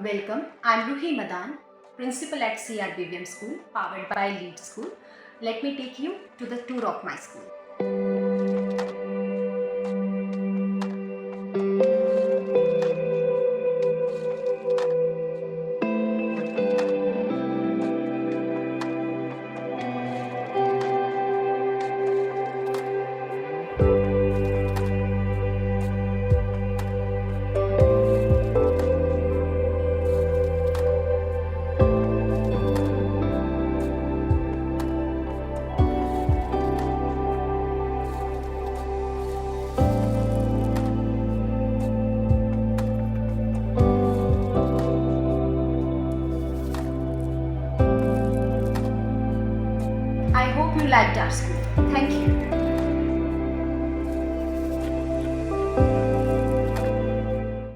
Welcome, I'm Ruhi Madan, Principal at CRBVM School, powered by Lead School. Let me take you to the tour of my school. I hope you liked our school. Thank you.